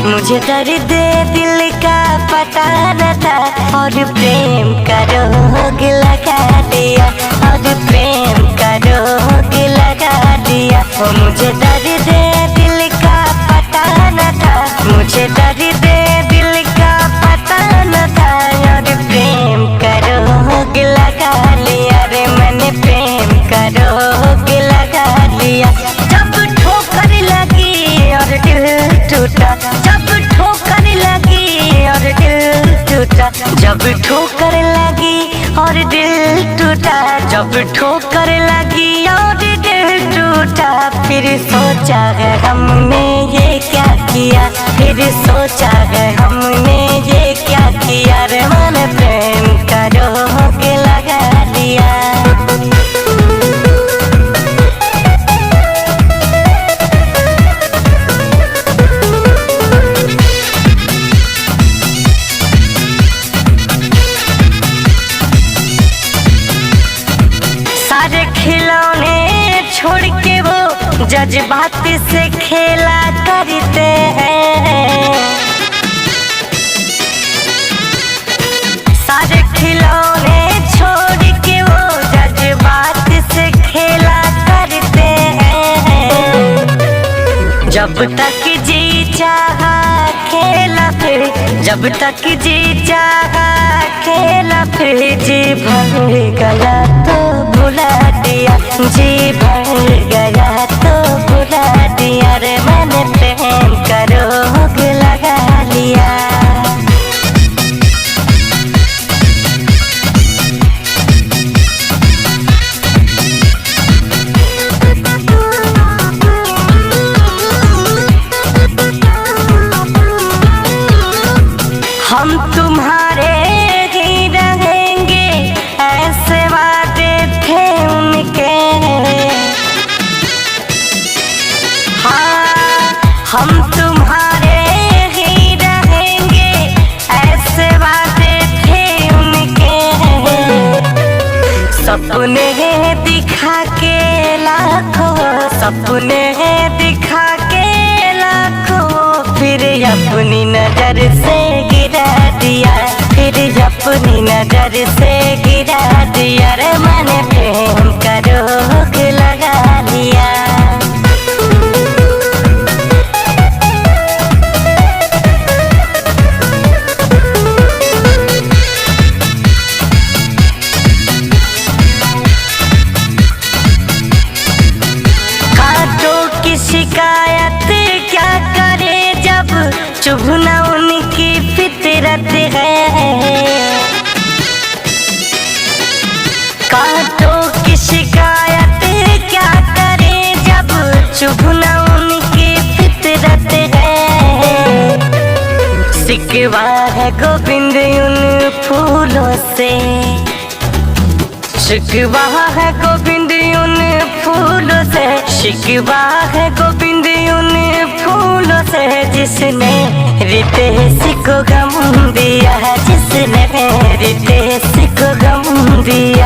मुझे दर्द दिल का पता न था और प्रेम का रोग लगा दिया, और प्रेम का रोग लगा दिया। वो मुझे दर्द दिल का पता न था, मुझे दर्द दिल का पता न था, और प्रेम का रोग लगा लिया रे मैंने, प्रेम का रोग लगा लिया। जब ठोकर लगी और दिल टूटा, जब ठोकर लगी और दिल टूटा, जब ठोकर लगी और दिल टूटा, जब ठोकर लगी और दिल टूटा। फिर सोचा है हमने ये क्या किया, फिर सोचा है हमने ये क्या किया रे मैंने, प्रेम का रोग लगा लिया। सारे खिलौने छोड़ के वो जज्बात से खेला करते हैं, सारे खिलौने छोड़ के वो जज्बात से खेला करते हैं। जब तक जी चाहा खेला फिर, जब तक जी चाहा खेला फिर, जी भर गया तो भुला दिया, जी भर गया तो भुला दिया रे मैंने, प्रेम का रोग लगा लिया। हम तुम्हारे ही रहेंगे ऐसे वादे थे उनके, हाँ हम तुम्हारे ही रहेंगे ऐसे वादे थे उनके। सपने दिखा के लाखों, सपने दिखा के लाखों, फिर अपनी नजर से गिरा दिया, फिर अपनी नजर से गिरा दिया रे मैंने, प्रेम का रोग लगा लिया। कांटों की शिकायत क्या करे जब चुभना उनकी फितरत है, कांटों की शिकायत क्या करे जब चुभना उनकी फितरत है। शिकवा है गोविंद उन फूलों से, शिकवा है गोविंद उन फूलों से, शिकवा है गोविंद उन फूलों से, जिसने रितेश को गम दिया, जिसने रितेश को गम दिया।